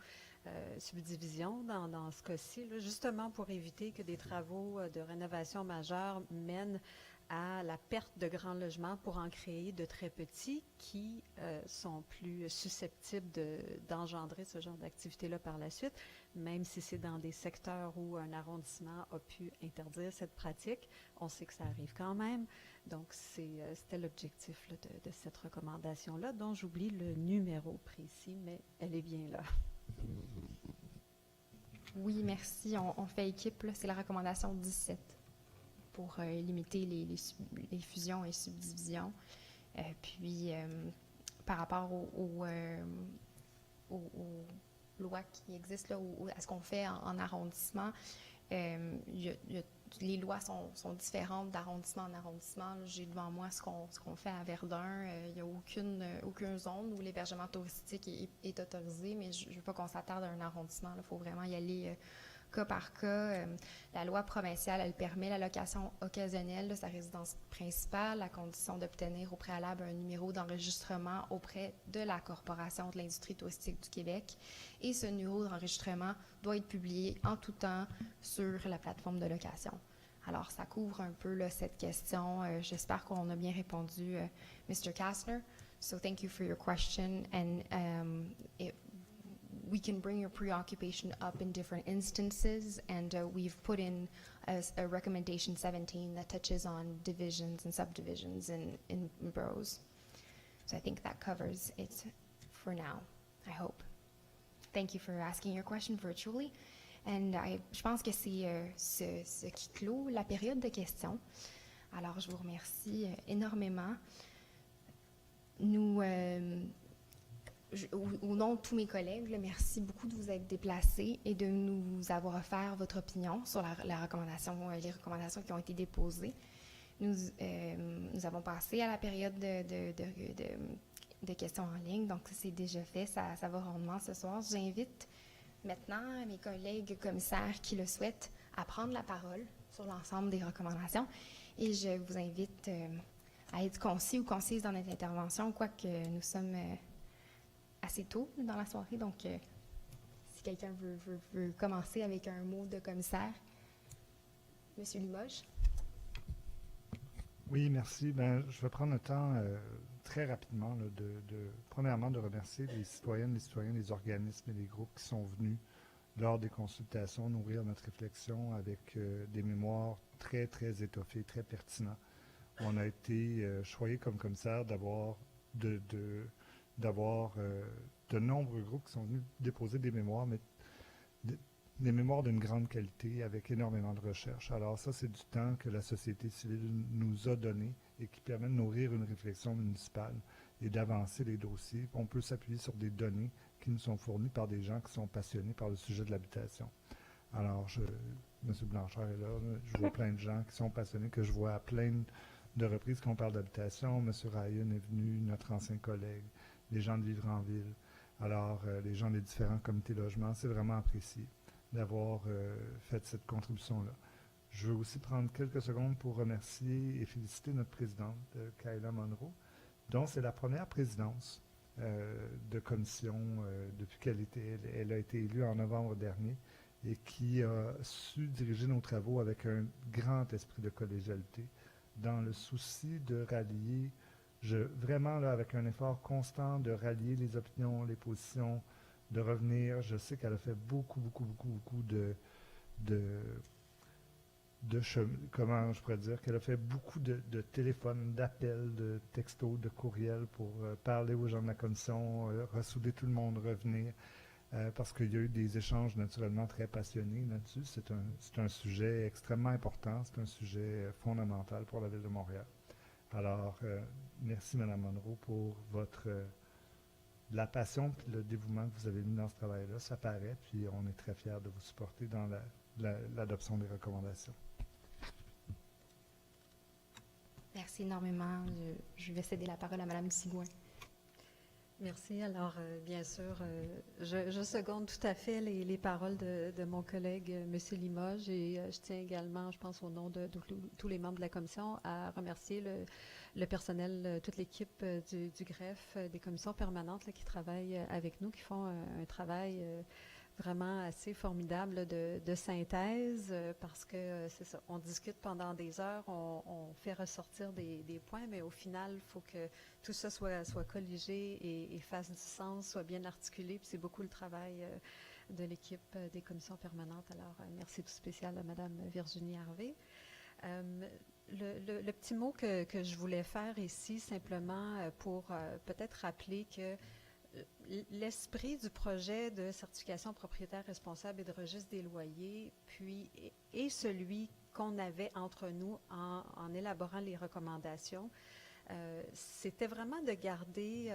Subdivisions dans ce cas-ci, justement pour éviter que des travaux de rénovation majeure mènent à la perte de grands logements pour en créer de très petits qui sont plus susceptibles d'engendrer ce genre d'activité-là par la suite, même si c'est dans des secteurs où un arrondissement a pu interdire cette pratique. On sait que ça arrive quand même. Donc, c'était l'objectif là, de cette recommandation-là, dont j'oublie le numéro précis, mais elle est bien là. Oui, merci. On fait équipe. Là. C'est la recommandation 17 pour limiter les fusions et subdivisions. Puis, par rapport aux lois qui existent, là, ou à ce qu'on fait en arrondissement, les lois sont différentes d'arrondissement en arrondissement. J'ai devant moi ce qu'on fait à Verdun. Il n'y a aucune zone où l'hébergement touristique est autorisé, mais je ne veux pas qu'on s'attarde à un arrondissement. Il faut vraiment y aller cas par cas. La loi provinciale, elle permet la location occasionnelle de sa résidence principale à condition d'obtenir au préalable un numéro d'enregistrement auprès de la Corporation de l'industrie touristique du Québec. Et ce numéro d'enregistrement doit être publié en tout temps sur la plateforme de location. Alors, ça couvre un peu là, cette question. J'espère qu'on a bien répondu, Mr. Kastner. So, thank you for your question. And we can bring your preoccupation up in different instances, and we've put in a recommendation 17 that touches on divisions and subdivisions in boroughs. So I think that covers it for now, I hope. Thank you for asking your question virtually. And je pense que c'est ce qui clôt la période de questions. Alors, je vous remercie énormément. Nous... au nom de tous mes collègues, là, merci beaucoup de vous être déplacés et de nous avoir offert votre opinion sur les recommandations qui ont été déposées. Nous avons passé à la période de questions en ligne, donc c'est déjà fait, ça va rondement ce soir. J'invite maintenant mes collègues commissaires qui le souhaitent à prendre la parole sur l'ensemble des recommandations et je vous invite à être concis ou concise dans notre intervention, quoique nous sommes... assez tôt dans la soirée, donc si quelqu'un veut commencer avec un mot de commissaire. Monsieur Limoges. Oui, merci. Je vais prendre le temps très rapidement là, premièrement de remercier les citoyennes, les citoyens, les organismes et les groupes qui sont venus lors des consultations nourrir notre réflexion avec des mémoires très, très étoffées, très pertinents. On a été choyés comme commissaire d'avoir de nombreux groupes qui sont venus déposer des mémoires, mais des mémoires d'une grande qualité avec énormément de recherche. Alors ça, c'est du temps que la société civile nous a donné et qui permet de nourrir une réflexion municipale et d'avancer les dossiers. On peut s'appuyer sur des données qui nous sont fournies par des gens qui sont passionnés par le sujet de l'habitation. Alors, M. Blanchard est là, je vois plein de gens qui sont passionnés, que je vois à plein de reprises qu'on parle d'habitation. M. Ryan est venu, notre ancien collègue, les gens de Vivre en Ville. Alors, les gens des différents comités logement, c'est vraiment apprécié d'avoir fait cette contribution-là. Je veux aussi prendre quelques secondes pour remercier et féliciter notre présidente, Kayla Monroe, dont c'est la première présidence de commission depuis elle a été élue en novembre dernier et qui a su diriger nos travaux avec un grand esprit de collégialité dans le souci de rallier vraiment là, avec un effort constant de rallier les opinions, les positions, de revenir. Je sais qu'elle a fait beaucoup comment je pourrais dire, qu'elle a fait beaucoup de téléphones, d'appels, de textos, de courriels pour parler aux gens de la commission, ressouder tout le monde, revenir, parce qu'il y a eu des échanges naturellement très passionnés là-dessus. C'est un sujet extrêmement important, c'est un sujet fondamental pour la Ville de Montréal. Alors, merci Mme Monroe pour la passion et le dévouement que vous avez mis dans ce travail-là. Ça paraît, puis on est très fiers de vous supporter dans l'adoption des recommandations. Merci énormément. Je vais céder la parole à Mme Sigouin. Merci. Alors, bien sûr, je seconde tout à fait les paroles de mon collègue M. Limoges et je tiens également, je pense au nom de tous les membres de la commission, à remercier le personnel, toute l'équipe du greffe, des commissions permanentes là, qui travaillent avec nous, qui font un travail vraiment assez formidable de synthèse parce que c'est ça, on discute pendant des heures, on fait ressortir des points, mais au final, il faut que tout ça soit colligé et fasse du sens, soit bien articulé, puis c'est beaucoup le travail de l'équipe des commissions permanentes. Alors, merci tout spécial à Mme Virginie Harvey. Le petit mot que je voulais faire ici, simplement pour peut-être rappeler que l'esprit du projet de certification propriétaire responsable et de registre des loyers, puis est celui qu'on avait entre nous en élaborant les recommandations, c'était vraiment de garder,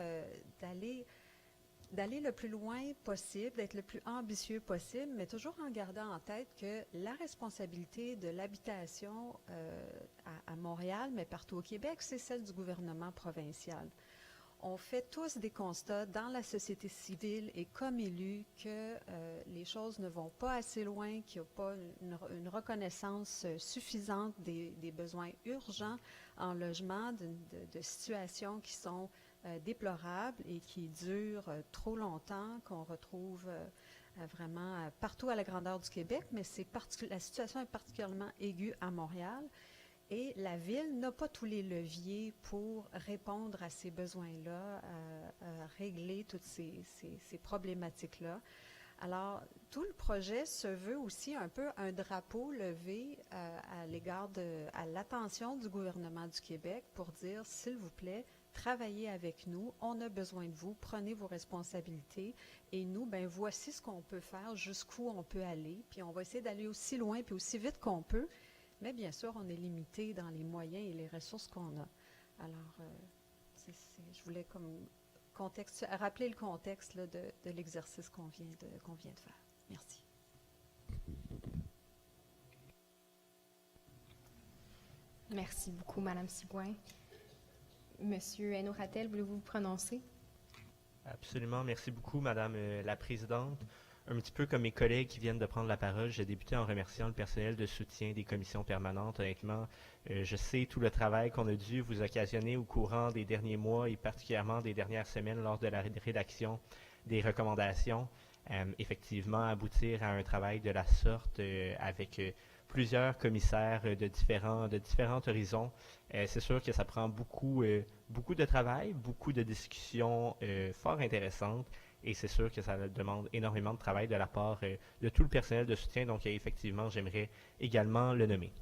d'aller le plus loin possible, d'être le plus ambitieux possible, mais toujours en gardant en tête que la responsabilité de l'habitation à Montréal, mais partout au Québec, c'est celle du gouvernement provincial. On fait tous des constats dans la société civile et comme élus que les choses ne vont pas assez loin, qu'il n'y a pas une reconnaissance suffisante des besoins urgents en logement, de situations qui sont déplorables et qui durent trop longtemps, qu'on retrouve vraiment partout à la grandeur du Québec, mais la situation est particulièrement aiguë à Montréal. Et la Ville n'a pas tous les leviers pour répondre à ces besoins-là, régler toutes ces problématiques-là. Alors, tout le projet se veut aussi un peu un drapeau levé à l'égard à l'attention du gouvernement du Québec pour dire, s'il vous plaît, travaillez avec nous, on a besoin de vous, prenez vos responsabilités et nous, ben voici ce qu'on peut faire, jusqu'où on peut aller, puis on va essayer d'aller aussi loin puis aussi vite qu'on peut. Mais bien sûr, on est limité dans les moyens et les ressources qu'on a. Alors, je voulais comme rappeler le contexte là, de l'exercice qu'on vient de faire. Merci. Merci beaucoup, Mme Sigouin. Monsieur Hainaut-Rattel, voulez-vous vous prononcer? Absolument. Merci beaucoup, Madame la Présidente. Un petit peu comme mes collègues qui viennent de prendre la parole, j'ai débuté en remerciant le personnel de soutien des commissions permanentes. Honnêtement, je sais tout le travail qu'on a dû vous occasionner au courant des derniers mois et particulièrement des dernières semaines lors de la rédaction des recommandations. Effectivement, aboutir à un travail de la sorte avec plusieurs commissaires de différents horizons, c'est sûr que ça prend beaucoup de travail, beaucoup de discussions fort intéressantes. Et c'est sûr que ça demande énormément de travail de la part de tout le personnel de soutien. Donc, effectivement, j'aimerais également le nommer.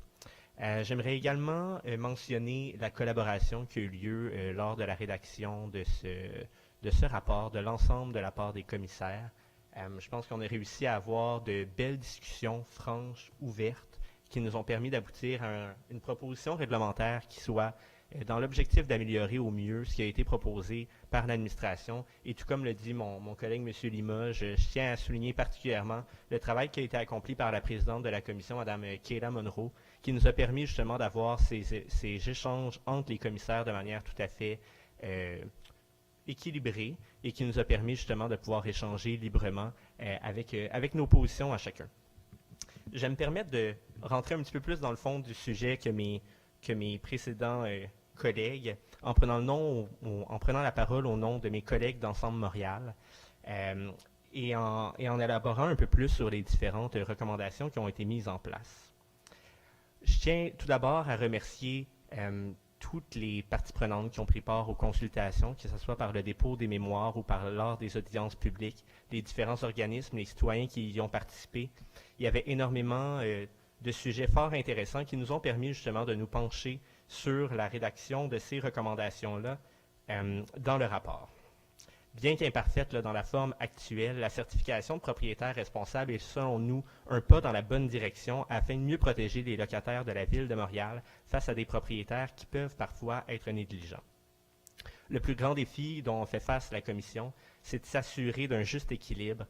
J'aimerais également mentionner la collaboration qui a eu lieu lors de la rédaction de ce rapport, de l'ensemble de la part des commissaires. Je pense qu'on a réussi à avoir de belles discussions franches, ouvertes, qui nous ont permis d'aboutir à une proposition réglementaire qui soit dans l'objectif d'améliorer au mieux ce qui a été proposé par l'administration. Et tout comme le dit mon collègue M. Lima, je tiens à souligner particulièrement le travail qui a été accompli par la présidente de la commission, Mme Kayla Monroe, qui nous a permis justement d'avoir ces échanges entre les commissaires de manière tout à fait équilibrée et qui nous a permis justement de pouvoir échanger librement avec nos positions à chacun. Je vais me permettre de rentrer un petit peu plus dans le fond du sujet que mes précédents collègues, en prenant la parole au nom de mes collègues d'Ensemble Montréal et en élaborant un peu plus sur les différentes recommandations qui ont été mises en place. Je tiens tout d'abord à remercier toutes les parties prenantes qui ont pris part aux consultations, que ce soit par le dépôt des mémoires ou lors des audiences publiques, les différents organismes, les citoyens qui y ont participé. Il y avait énormément de sujets fort intéressants qui nous ont permis justement de nous pencher sur la rédaction de ces recommandations-là dans le rapport. Bien qu'imparfaite dans la forme actuelle, la certification de propriétaire responsable est selon nous un pas dans la bonne direction afin de mieux protéger les locataires de la Ville de Montréal face à des propriétaires qui peuvent parfois être négligents. Le plus grand défi dont fait face la Commission, c'est de s'assurer d'un juste équilibre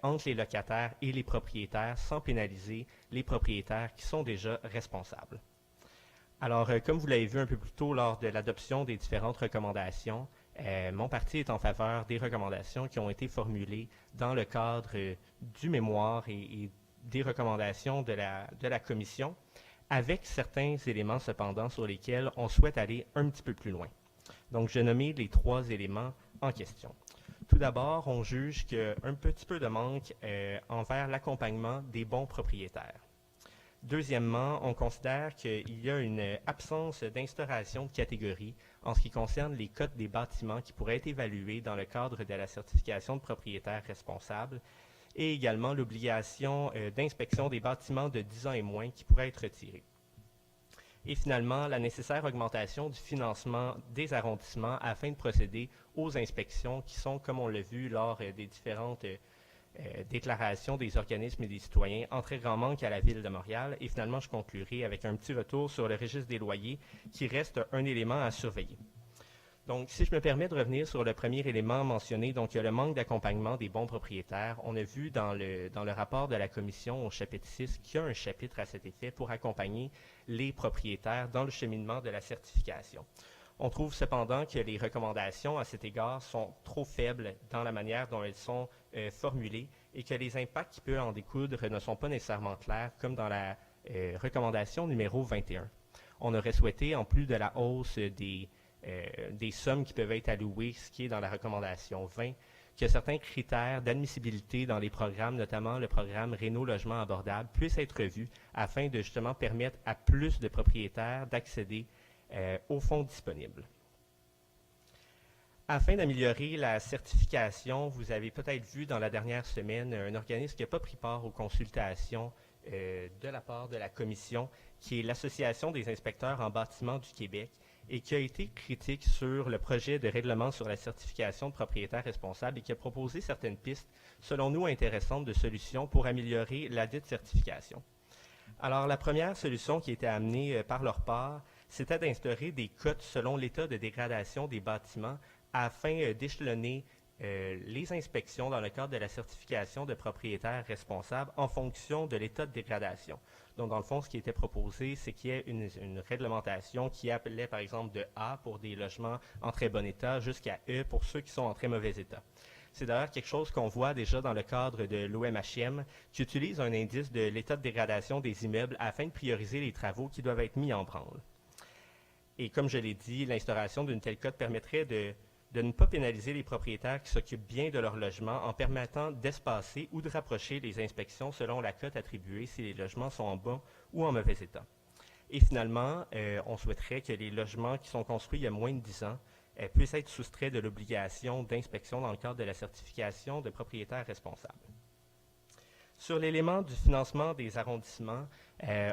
entre les locataires et les propriétaires sans pénaliser les propriétaires qui sont déjà responsables. Alors, comme vous l'avez vu un peu plus tôt lors de l'adoption des différentes recommandations, mon parti est en faveur des recommandations qui ont été formulées dans le cadre du mémoire et des recommandations de la Commission, avec certains éléments cependant sur lesquels on souhaite aller un petit peu plus loin. Donc, je nomme les 3 éléments en question. Tout d'abord, on juge qu'il y a un petit peu de manque envers l'accompagnement des bons propriétaires. Deuxièmement, on considère qu'il y a une absence d'instauration de catégorie en ce qui concerne les cotes des bâtiments qui pourraient être évalués dans le cadre de la certification de propriétaire responsable et également l'obligation d'inspection des bâtiments de 10 ans et moins qui pourrait être retirée. Et finalement, la nécessaire augmentation du financement des arrondissements afin de procéder aux inspections qui sont, comme on l'a vu lors des différentes déclarations des organismes et des citoyens, en très grand manque à la Ville de Montréal. Et finalement, je conclurai avec un petit retour sur le registre des loyers qui reste un élément à surveiller. Donc, si je me permets de revenir sur le premier élément mentionné, donc il y a le manque d'accompagnement des bons propriétaires. On a vu dans le rapport de la Commission au chapitre 6 qu'il y a un chapitre à cet effet pour accompagner les propriétaires dans le cheminement de la certification. On trouve cependant que les recommandations à cet égard sont trop faibles dans la manière dont elles sont formulées et que les impacts qui peuvent en découdre ne sont pas nécessairement clairs, comme dans la recommandation numéro 21. On aurait souhaité, en plus de la hausse des sommes qui peuvent être allouées, ce qui est dans la recommandation 20, que certains critères d'admissibilité dans les programmes, notamment le programme Réno Logement Abordable, puissent être revus afin de justement permettre à plus de propriétaires d'accéder aux fonds disponibles. Afin d'améliorer la certification, vous avez peut-être vu dans la dernière semaine un organisme qui n'a pas pris part aux consultations de la part de la Commission, qui est l'Association des inspecteurs en bâtiment du Québec, et qui a été critique sur le projet de règlement sur la certification de propriétaire responsable et qui a proposé certaines pistes, selon nous intéressantes, de solutions pour améliorer la dite certification. Alors, la première solution qui était amenée par leur part, c'était d'instaurer des cotes selon l'état de dégradation des bâtiments afin d'échelonner les inspections dans le cadre de la certification de propriétaire responsable en fonction de l'état de dégradation. Donc, dans le fond, ce qui était proposé, c'est qu'il y ait une réglementation qui appelait, par exemple, de A pour des logements en très bon état jusqu'à E pour ceux qui sont en très mauvais état. C'est d'ailleurs quelque chose qu'on voit déjà dans le cadre de l'OMHM, qui utilise un indice de l'état de dégradation des immeubles afin de prioriser les travaux qui doivent être mis en branle. Et comme je l'ai dit, l'instauration d'une telle cote permettrait de ne pas pénaliser les propriétaires qui s'occupent bien de leur logement en permettant d'espacer ou de rapprocher les inspections selon la cote attribuée si les logements sont en bon ou en mauvais état. Et finalement, on souhaiterait que les logements qui sont construits il y a moins de 10 ans puissent être soustraits de l'obligation d'inspection dans le cadre de la certification de propriétaire responsable. Sur l'élément du financement des arrondissements,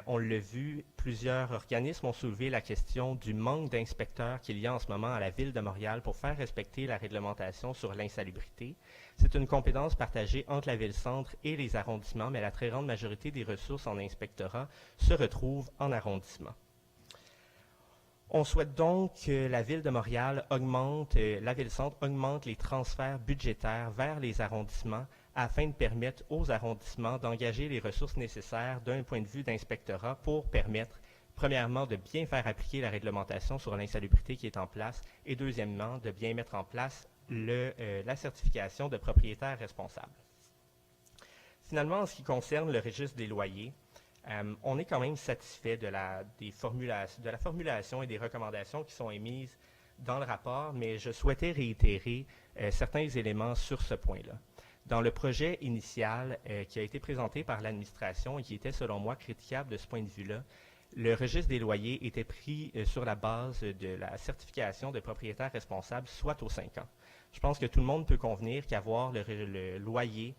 on l'a vu, plusieurs organismes ont soulevé la question du manque d'inspecteurs qu'il y a en ce moment à la Ville de Montréal pour faire respecter la réglementation sur l'insalubrité. C'est une compétence partagée entre la Ville-Centre et les arrondissements, mais la très grande majorité des ressources en inspectorat se retrouvent en arrondissement. On souhaite donc que la Ville de Montréal la Ville-Centre augmente les transferts budgétaires vers les arrondissements afin de permettre aux arrondissements d'engager les ressources nécessaires d'un point de vue d'inspectorat pour permettre, premièrement, de bien faire appliquer la réglementation sur l'insalubrité qui est en place et deuxièmement, de bien mettre en place la certification de propriétaire responsable. Finalement, en ce qui concerne le registre des loyers, on est quand même satisfait de la formulation et des recommandations qui sont émises dans le rapport, mais je souhaitais réitérer certains éléments sur ce point-là. Dans le projet initial qui a été présenté par l'administration et qui était, selon moi, critiquable de ce point de vue-là, le registre des loyers était pris sur la base de la certification de propriétaire responsable, soit aux 5 ans. Je pense que tout le monde peut convenir qu'avoir le loyer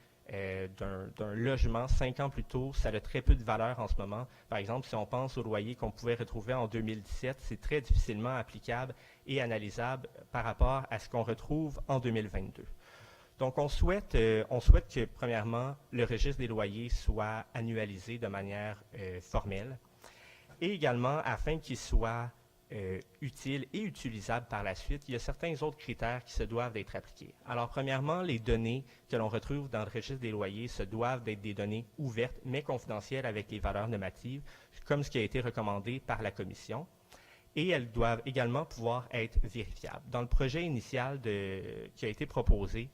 d'un logement 5 ans plus tôt, ça a très peu de valeur en ce moment. Par exemple, si on pense au loyer qu'on pouvait retrouver en 2017, c'est très difficilement applicable et analysable par rapport à ce qu'on retrouve en 2022. Donc, on souhaite que, premièrement, le registre des loyers soit annualisé de manière formelle et également, afin qu'il soit utile et utilisable par la suite, il y a certains autres critères qui se doivent d'être appliqués. Alors, premièrement, les données que l'on retrouve dans le registre des loyers se doivent d'être des données ouvertes, mais confidentielles avec les valeurs normatives, comme ce qui a été recommandé par la Commission. Et elles doivent également pouvoir être vérifiables. Dans le projet initial qui a été proposé,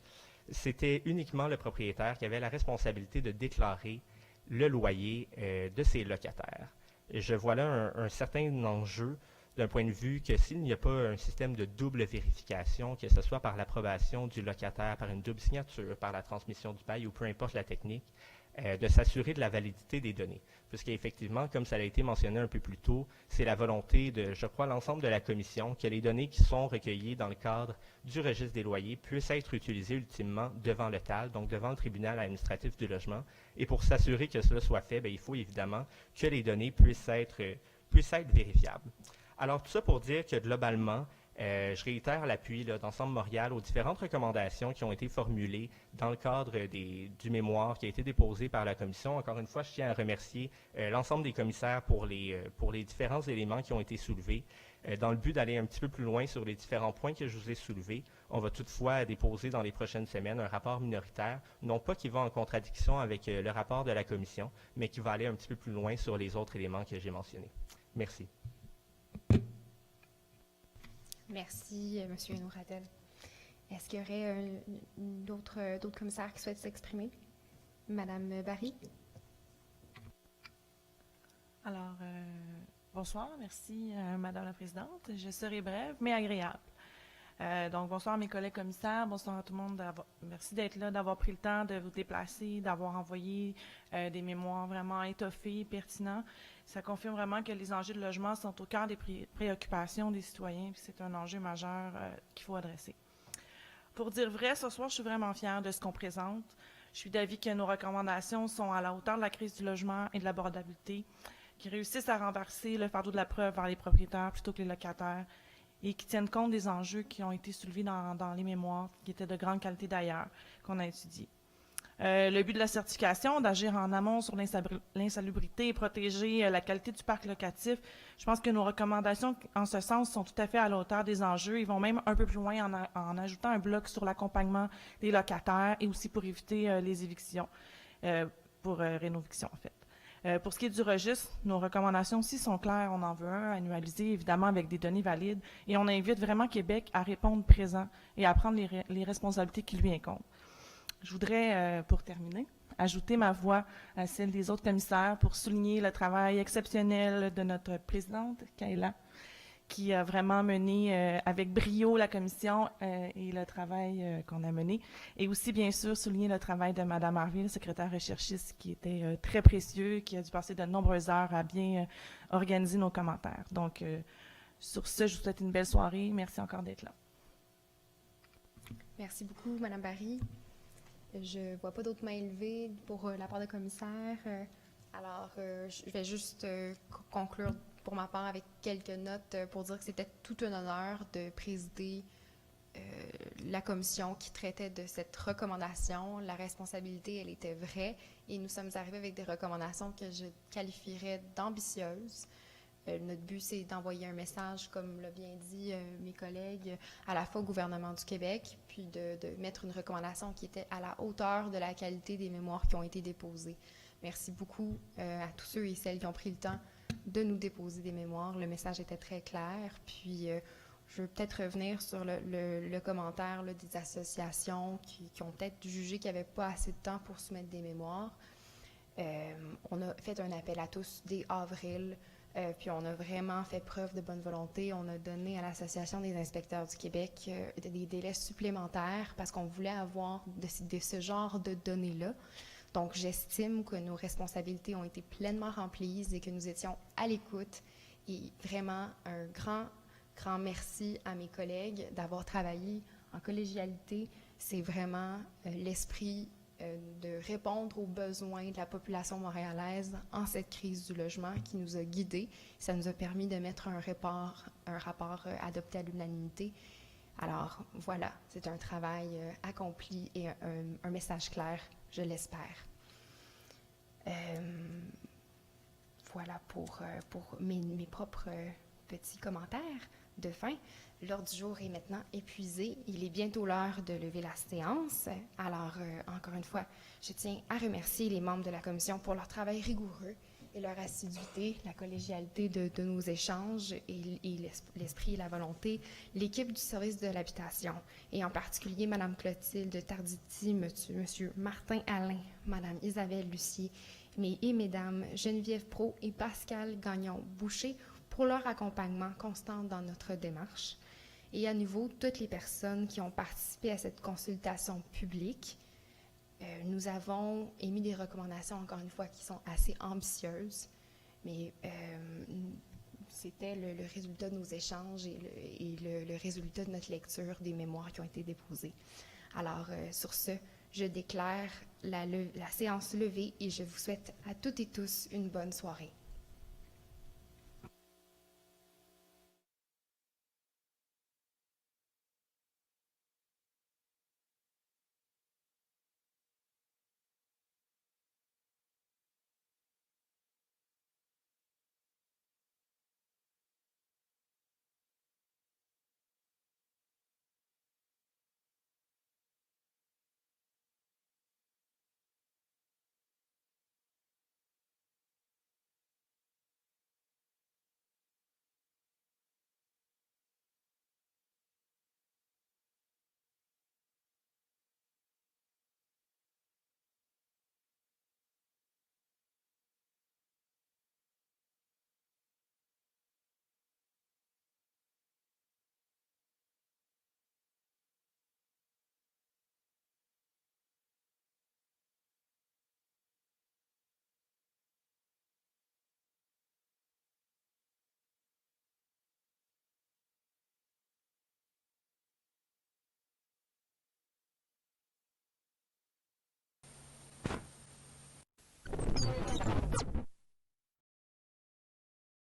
c'était uniquement le propriétaire qui avait la responsabilité de déclarer le loyer de ses locataires. Et je vois là un certain enjeu d'un point de vue que s'il n'y a pas un système de double vérification, que ce soit par l'approbation du locataire, par une double signature, par la transmission du bail ou peu importe la technique, de s'assurer de la validité des données. Puisqu'effectivement, comme ça a été mentionné un peu plus tôt, c'est la volonté de, je crois, l'ensemble de la commission que les données qui sont recueillies dans le cadre du registre des loyers puissent être utilisées ultimement devant le TAL, donc devant le tribunal administratif du logement. Et pour s'assurer que cela soit fait, bien, il faut évidemment que les données puissent être vérifiables. Alors, tout ça pour dire que globalement, je réitère l'appui d'Ensemble Montréal aux différentes recommandations qui ont été formulées dans le cadre du mémoire qui a été déposé par la commission. Encore une fois, je tiens à remercier l'ensemble des commissaires pour les différents éléments qui ont été soulevés. Dans le but d'aller un petit peu plus loin sur les différents points que je vous ai soulevés, on va toutefois déposer dans les prochaines semaines un rapport minoritaire, non pas qui va en contradiction avec le rapport de la commission, mais qui va aller un petit peu plus loin sur les autres éléments que j'ai mentionnés. Merci. Merci, M. Nouratel. Est-ce qu'il y aurait d'autres commissaires qui souhaitent s'exprimer? Madame Barry? Alors, bonsoir, merci Madame la Présidente. Je serai brève, mais agréable. Donc, bonsoir mes collègues commissaires, bonsoir à tout le monde. Merci d'être là, d'avoir pris le temps de vous déplacer, d'avoir envoyé des mémoires vraiment étoffés, pertinents. Ça confirme vraiment que les enjeux de logement sont au cœur des préoccupations des citoyens, puis c'est un enjeu majeur qu'il faut adresser. Pour dire vrai, ce soir, je suis vraiment fière de ce qu'on présente. Je suis d'avis que nos recommandations sont à la hauteur de la crise du logement et de l'abordabilité, qui réussissent à renverser le fardeau de la preuve vers les propriétaires plutôt que les locataires, et qui tiennent compte des enjeux qui ont été soulevés dans les mémoires, qui étaient de grande qualité d'ailleurs, qu'on a étudiés. Le but de la certification, d'agir en amont sur l'insalubrité et protéger la qualité du parc locatif, je pense que nos recommandations en ce sens sont tout à fait à la hauteur des enjeux. Ils vont même un peu plus loin en ajoutant un bloc sur l'accompagnement des locataires et aussi pour éviter les évictions, pour rénoviction en fait. Pour ce qui est du registre, nos recommandations aussi sont claires. On en veut un annualisé, évidemment, avec des données valides. Et on invite vraiment Québec à répondre présent et à prendre les responsabilités qui lui incombent. Je voudrais, pour terminer, ajouter ma voix à celle des autres commissaires pour souligner le travail exceptionnel de notre présidente, Kayla, qui a vraiment mené avec brio la commission et le travail qu'on a mené. Et aussi, bien sûr, souligner le travail de Mme Harville, secrétaire recherchiste, qui était très précieux, qui a dû passer de nombreuses heures à bien organiser nos commentaires. Donc, sur ce, je vous souhaite une belle soirée. Merci encore d'être là. Merci beaucoup, Mme Barry. Je ne vois pas d'autres mains levées pour la part de commissaire. Alors, je vais juste conclure pour ma part avec quelques notes pour dire que c'était tout un honneur de présider la commission qui traitait de cette recommandation. La responsabilité, elle était vraie et nous sommes arrivés avec des recommandations que je qualifierais d'ambitieuses. Notre but, c'est d'envoyer un message, comme l'a bien dit mes collègues, à la fois au gouvernement du Québec, puis de mettre une recommandation qui était à la hauteur de la qualité des mémoires qui ont été déposées. Merci beaucoup à tous ceux et celles qui ont pris le temps de nous déposer des mémoires. Le message était très clair. Puis, je veux peut-être revenir sur le commentaire là, des associations qui ont peut-être jugé qu'il n'y avait pas assez de temps pour soumettre des mémoires. On a fait un appel à tous dès avril. Puis on a vraiment fait preuve de bonne volonté. On a donné à l'Association des inspecteurs du Québec des délais supplémentaires parce qu'on voulait avoir de ce genre de données-là. Donc, j'estime que nos responsabilités ont été pleinement remplies et que nous étions à l'écoute. Et vraiment, un grand merci à mes collègues d'avoir travaillé en collégialité. C'est vraiment l'esprit de répondre aux besoins de la population montréalaise en cette crise du logement qui nous a guidés. Ça nous a permis de mettre un rapport adopté à l'unanimité. Alors voilà, c'est un travail accompli et un message clair, je l'espère. Voilà pour mes propres petits commentaires de fin. L'ordre du jour est maintenant épuisé. Il est bientôt l'heure de lever la séance. Alors, encore une fois, je tiens à remercier les membres de la commission pour leur travail rigoureux et leur assiduité, la collégialité de nos échanges et l'esprit et la volonté, l'équipe du service de l'habitation, et en particulier Mme Clotilde Tarditi, M. Martin Alain, Mme Isabelle Lucier, et Mesdames Geneviève Pro et Pascal Gagnon-Boucher, pour leur accompagnement constant dans notre démarche. Et à nouveau, toutes les personnes qui ont participé à cette consultation publique, nous avons émis des recommandations, encore une fois, qui sont assez ambitieuses, mais c'était le résultat de nos échanges et le résultat de notre lecture des mémoires qui ont été déposées. Alors, sur ce, je déclare la séance levée et je vous souhaite à toutes et tous une bonne soirée.